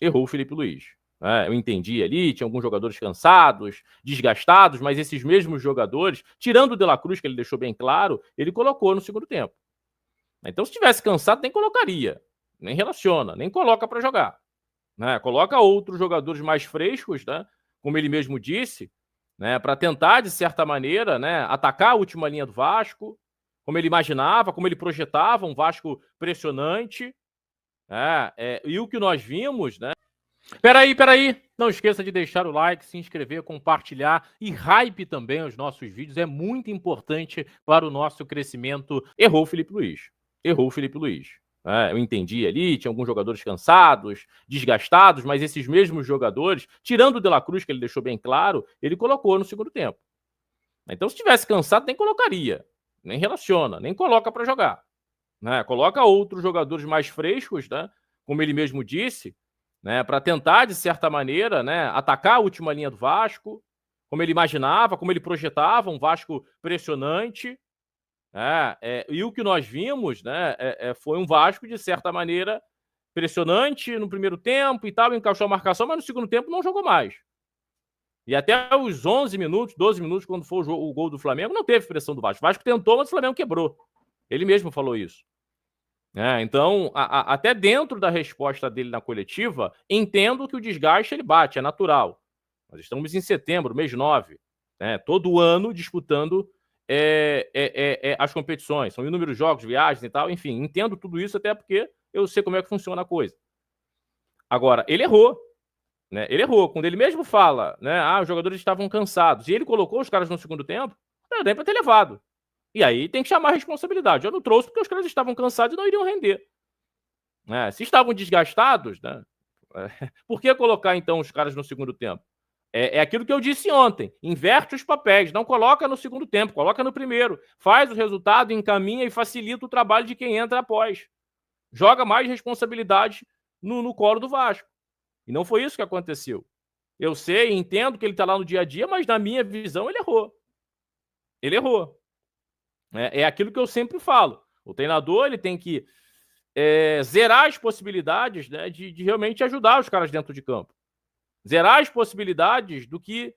errou o Felipe Luiz. Eu entendi ali, tinha alguns jogadores cansados, desgastados, mas esses mesmos jogadores, tirando o De La Cruz, que ele deixou bem claro, ele colocou no segundo tempo. Então, se tivesse cansado, nem colocaria, nem relaciona, nem coloca para jogar. Coloca outros jogadores mais frescos, como ele mesmo disse, para tentar, de certa maneira, atacar a última linha do Vasco, como ele imaginava, como ele projetava, um Vasco pressionante. E o que nós vimos, Peraí. Não esqueça de deixar o like, se inscrever, compartilhar e hype também os nossos vídeos. É muito importante para o nosso crescimento. Errou o Felipe Luiz. Eu entendi ali, tinha alguns jogadores cansados, desgastados, mas esses mesmos jogadores, tirando o De La Cruz, que ele deixou bem claro, ele colocou no segundo tempo. Então, se tivesse cansado, nem colocaria, nem relaciona, nem coloca para jogar. Coloca outros jogadores mais frescos, como ele mesmo disse, para tentar, de certa maneira, atacar a última linha do Vasco, como ele imaginava, como ele projetava, um Vasco pressionante. E o que nós vimos foi um Vasco, de certa maneira, pressionante no primeiro tempo e tal, encaixou a marcação, mas no segundo tempo não jogou mais. E até os 11 minutos, 12 minutos, quando foi o gol do Flamengo, não teve pressão do Vasco. O Vasco tentou, mas o Flamengo quebrou. Ele mesmo falou isso. Então, até dentro da resposta dele na coletiva, entendo que o desgaste ele bate, é natural. Nós estamos em setembro, mês 9, todo ano disputando as competições. São inúmeros jogos, viagens e tal, enfim, entendo tudo isso até porque eu sei como é que funciona a coisa. Agora, ele errou. Ele errou. Quando ele mesmo fala, os jogadores estavam cansados, e ele colocou os caras no segundo tempo, não dá para ter levado. E aí tem que chamar a responsabilidade. Eu não trouxe porque os caras estavam cansados e não iriam render. Se estavam desgastados, por que colocar então os caras no segundo tempo? É aquilo que eu disse ontem. Inverte os papéis. Não coloca no segundo tempo, coloca no primeiro. Faz o resultado, encaminha e facilita o trabalho de quem entra após. Joga mais responsabilidade no colo do Vasco. E não foi isso que aconteceu. Eu sei, entendo que ele está lá no dia a dia, mas na minha visão ele errou. Ele errou. É aquilo que eu sempre falo. O treinador ele tem que zerar as possibilidades de realmente ajudar os caras dentro de campo. Zerar as possibilidades do que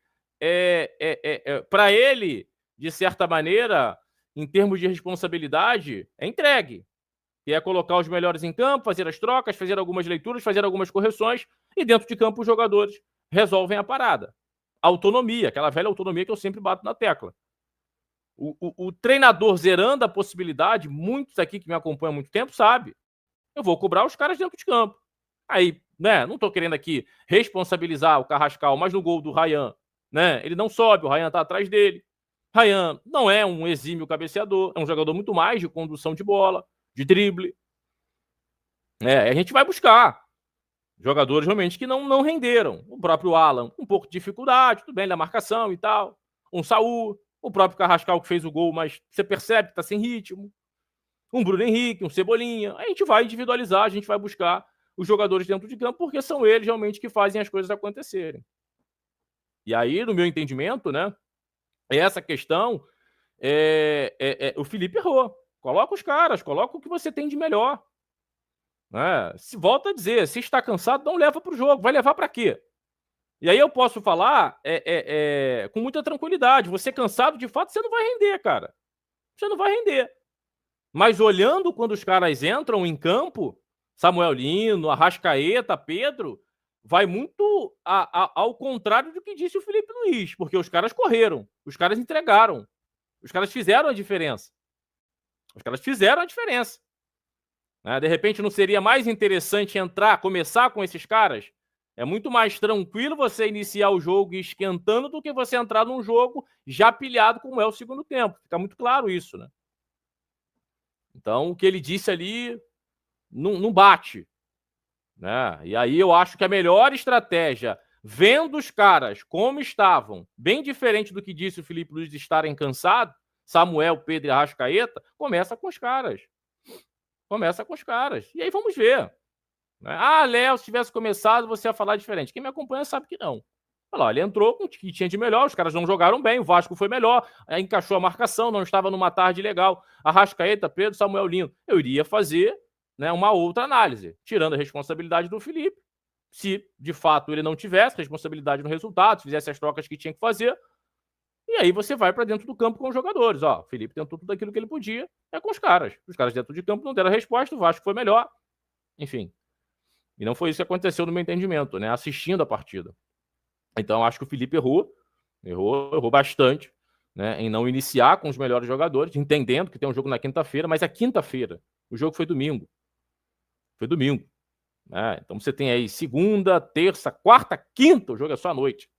para ele, de certa maneira, em termos de responsabilidade, é entregue. Que é colocar os melhores em campo, fazer as trocas, fazer algumas leituras, fazer algumas correções, e dentro de campo os jogadores resolvem a parada. Autonomia, aquela velha autonomia que eu sempre bato na tecla. O treinador zerando a possibilidade, muitos aqui que me acompanham há muito tempo sabe, eu vou cobrar os caras dentro de campo. Aí, não estou querendo aqui responsabilizar o Carrascal, mas no gol do Ryan, ele não sobe, o Ryan está atrás dele. Ryan não é um exímio cabeceador, é um jogador muito mais de condução de bola, de drible. A gente vai buscar jogadores realmente que não renderam. O próprio Alan, um pouco de dificuldade, tudo bem, da marcação e tal. Um Saúl, o próprio Carrascal que fez o gol, mas você percebe que está sem ritmo. Um Bruno Henrique, um Cebolinha. A gente vai individualizar, a gente vai buscar os jogadores dentro de campo, porque são eles realmente que fazem as coisas acontecerem. E aí, no meu entendimento, essa questão, o Felipe errou. Coloca os caras, coloca o que você tem de melhor. Se volta a dizer, se está cansado, não leva para o jogo. Vai levar para quê? E aí eu posso falar com muita tranquilidade. Você cansado, de fato, você não vai render, cara. Você não vai render. Mas olhando quando os caras entram em campo, Samuel Lino, Arrascaeta, Pedro, vai muito ao contrário do que disse o Felipe Luiz, porque os caras correram, os caras entregaram, os caras fizeram a diferença. De repente não seria mais interessante começar com esses caras? É muito mais tranquilo você iniciar o jogo esquentando do que você entrar num jogo já pilhado como é o segundo tempo. Fica muito claro isso, Então, o que ele disse ali não bate. E aí eu acho que a melhor estratégia, vendo os caras como estavam, bem diferente do que disse o Felipe Luiz de estarem cansados, Samuel, Pedro e Arrascaeta, começa com os caras. E aí vamos ver. Léo, se tivesse começado, você ia falar diferente. Quem me acompanha sabe que não. Olha lá, ele entrou com o que tinha de melhor, os caras não jogaram bem, o Vasco foi melhor, encaixou a marcação, não estava numa tarde legal. Arrascaeta, Pedro, Samuel Lino. Eu iria fazer uma outra análise, tirando a responsabilidade do Felipe, se de fato ele não tivesse responsabilidade no resultado, fizesse as trocas que tinha que fazer, e aí você vai para dentro do campo com os jogadores. Ó, o Felipe tentou tudo aquilo que ele podia, é com os caras. Os caras dentro de campo não deram a resposta, o Vasco foi melhor, enfim. E não foi isso que aconteceu no meu entendimento, né? Assistindo a partida. Então, acho que o Felipe errou bastante, né? Em não iniciar com os melhores jogadores, entendendo que tem um jogo na quinta-feira, mas é quinta-feira. O jogo foi domingo. Foi domingo. Né? Então você tem aí segunda, terça, quarta, quinta, o jogo é só à noite.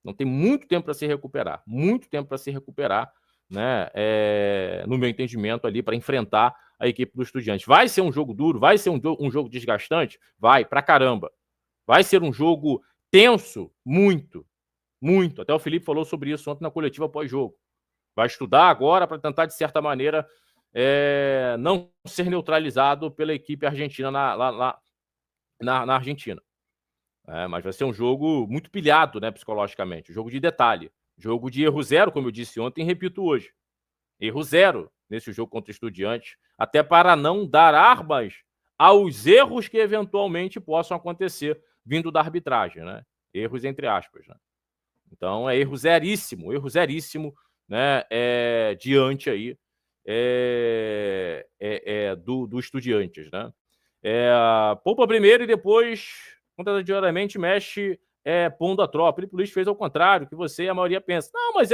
Não tem muito tempo para se recuperar. Muito tempo para se recuperar, né? No meu entendimento ali, para enfrentar a equipe do Estudiantes. Vai ser um jogo duro? Vai ser um jogo desgastante? Vai, pra caramba. Vai ser um jogo tenso? Muito. Muito. Até o Felipe falou sobre isso ontem na coletiva pós-jogo. Vai estudar agora para tentar, de certa maneira, não ser neutralizado pela equipe argentina na Argentina. Mas vai ser um jogo muito pilhado, né, psicologicamente. Jogo de detalhe. Jogo de erro zero, como eu disse ontem, e repito hoje. Erro zero nesse jogo contra o Estudiantes, até para não dar armas aos erros que eventualmente possam acontecer vindo da arbitragem, né? Erros entre aspas, né? Então é erro zeríssimo, né? Diante aí do Estudiantes, né? Poupa primeiro e depois, contraditoriamente, mexe pondo a tropa. Felipe Luiz fez ao contrário, que você e a maioria pensa. Não, mas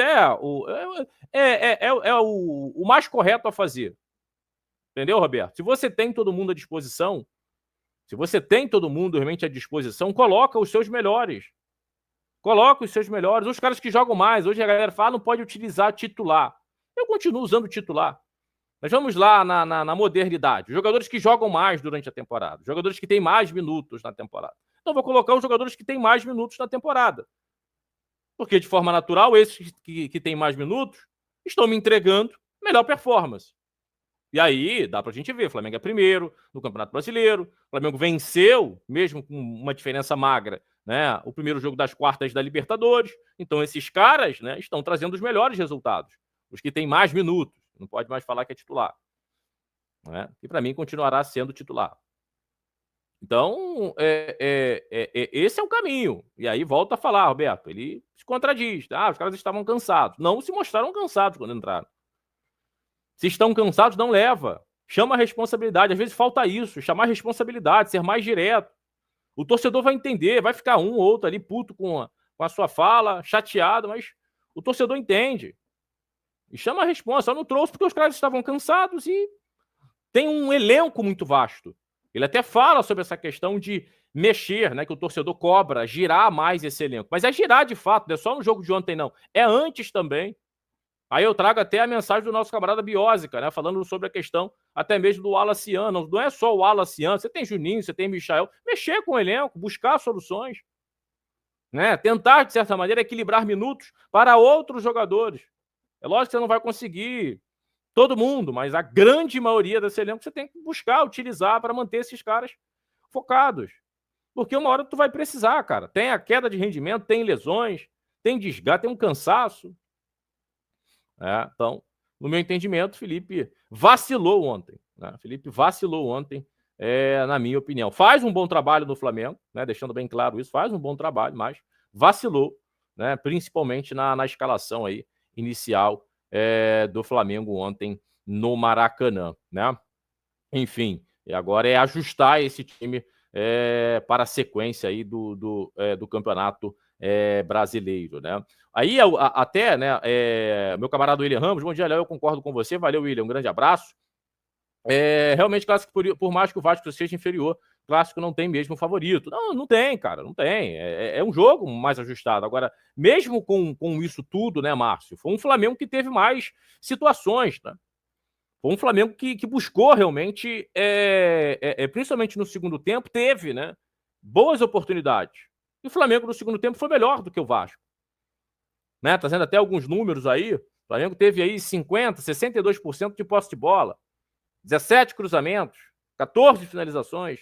o mais correto a fazer. Entendeu, Roberto? Se você tem todo mundo à disposição, se você tem todo mundo realmente à disposição, coloca os seus melhores. Coloca os seus melhores. Os caras que jogam mais. Hoje a galera fala, não pode utilizar titular. Eu continuo usando titular. Nós vamos lá na modernidade. Jogadores que jogam mais durante a temporada. Jogadores que têm mais minutos na temporada. Então, vou colocar os jogadores que têm mais minutos na temporada. Porque, de forma natural, esses que têm mais minutos estão me entregando melhor performance. E aí, dá pra gente ver. O Flamengo é primeiro no Campeonato Brasileiro. O Flamengo venceu, mesmo com uma diferença magra, né, o primeiro jogo das quartas da Libertadores. Então, esses caras, né, estão trazendo os melhores resultados. Os que têm mais minutos. Não pode mais falar que é titular. Né? E para mim continuará sendo titular. Então, esse é o caminho. E aí volta a falar, Roberto, ele se contradiz. Os caras estavam cansados. Não se mostraram cansados quando entraram. Se estão cansados, não leva. Chama a responsabilidade. Às vezes falta isso, chamar a responsabilidade, ser mais direto. O torcedor vai entender, vai ficar um ou outro ali puto com a sua fala, chateado, mas o torcedor entende. E chama a responsa. Só não trouxe porque os caras estavam cansados e tem um elenco muito vasto. Ele até fala sobre essa questão de mexer, né? Que o torcedor cobra, girar mais esse elenco. Mas é girar de fato, não é só no jogo de ontem, não. É antes também. Aí eu trago até a mensagem do nosso camarada Biósica, né? Falando sobre a questão até mesmo do Wallaciano. Não é só o Wallaciano, você tem Juninho, você tem Michael. Mexer com o elenco, buscar soluções. Né? Tentar, de certa maneira, equilibrar minutos para outros jogadores. É lógico que você não vai conseguir todo mundo, mas a grande maioria desse elenco você tem que buscar, utilizar para manter esses caras focados. Porque uma hora tu vai precisar, cara. Tem a queda de rendimento, tem lesões, tem desgaste, tem um cansaço. Então, no meu entendimento, Felipe vacilou ontem. Né? Felipe vacilou ontem, na minha opinião. Faz um bom trabalho no Flamengo, né? Deixando bem claro isso, faz um bom trabalho, mas vacilou, né? Principalmente na escalação aí inicial do Flamengo ontem no Maracanã, né? Enfim, agora é ajustar esse time para a sequência aí do Campeonato Brasileiro, né? Aí até, né, meu camarada William Ramos, bom dia, Léo, eu concordo com você, valeu, William, um grande abraço. Realmente, clássico, por mais que o Vasco seja inferior, clássico não tem mesmo favorito. Não tem, cara, não tem. É um jogo mais ajustado. Agora, mesmo com isso tudo, né, Márcio, foi um Flamengo que teve mais situações, né? Foi um Flamengo que buscou realmente, principalmente no segundo tempo, teve, né, boas oportunidades. E o Flamengo no segundo tempo foi melhor do que o Vasco. Né? Trazendo até alguns números aí, o Flamengo teve aí 50%, 62% de posse de bola, 17 cruzamentos, 14 finalizações.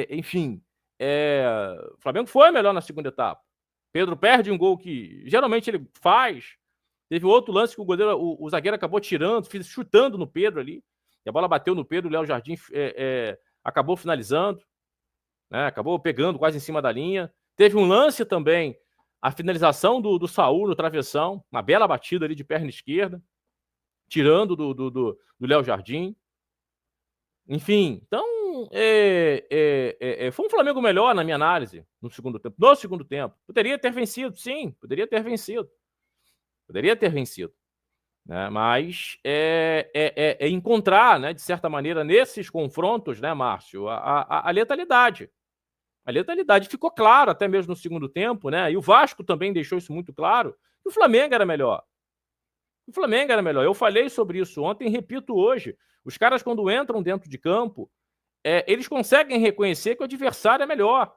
Enfim, o Flamengo foi melhor na segunda etapa. Pedro perde um gol que geralmente ele faz. Teve outro lance que o goleiro, o zagueiro acabou tirando, chutando no Pedro ali. E a bola bateu no Pedro, o Léo Jardim acabou finalizando. né? Acabou pegando quase em cima da linha. Teve um lance também, a finalização do Saul no travessão, uma bela batida ali de perna esquerda, tirando do Léo Jardim. Enfim, então foi um Flamengo melhor na minha análise no segundo tempo. No segundo tempo. Poderia ter vencido, sim, poderia ter vencido. Poderia ter vencido. Né? Mas encontrar, né, de certa maneira, nesses confrontos, né, Márcio, a letalidade. A letalidade ficou claro até mesmo no segundo tempo, né? E o Vasco também deixou isso muito claro. Que o Flamengo era melhor. O Flamengo era melhor. Eu falei sobre isso ontem e repito hoje. Os caras, quando entram dentro de campo, eles conseguem reconhecer que o adversário é melhor.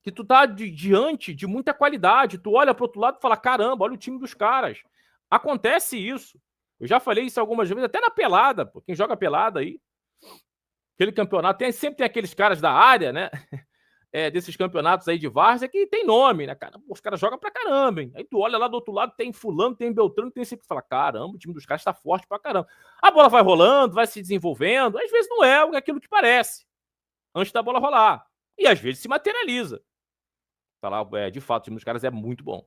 Que tu tá diante de muita qualidade. Tu olha para outro lado e fala, caramba, olha o time dos caras. Acontece isso. Eu já falei isso algumas vezes, até na pelada. Pô. Quem joga pelada aí, aquele campeonato, sempre tem aqueles caras da área, né? Desses campeonatos aí de várzea que tem nome, né, cara? Os caras jogam pra caramba, hein? Aí tu olha lá do outro lado, tem fulano, tem Beltrano, tem sempre fala, caramba, o time dos caras tá forte pra caramba. A bola vai rolando, vai se desenvolvendo, às vezes não é aquilo que parece, antes da bola rolar. E às vezes se materializa. Falar, de fato, o time dos caras é muito bom.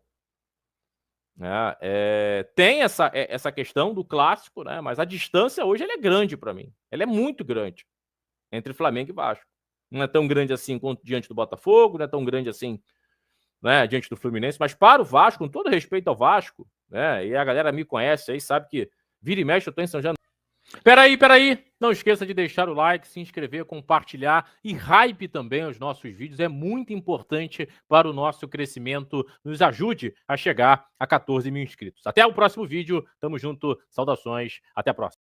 Tem essa questão do clássico, né? Mas a distância hoje ela é grande para mim. Ela é muito grande entre Flamengo e Vasco. Não é tão grande assim diante do Botafogo, não é tão grande assim, né, diante do Fluminense, mas para o Vasco, com todo respeito ao Vasco, né, e a galera me conhece aí, sabe que vira e mexe eu tô em São Januário. Peraí, não esqueça de deixar o like, se inscrever, compartilhar e hype também os nossos vídeos, é muito importante para o nosso crescimento, nos ajude a chegar a 14 mil inscritos. Até o próximo vídeo, tamo junto, saudações, até a próxima.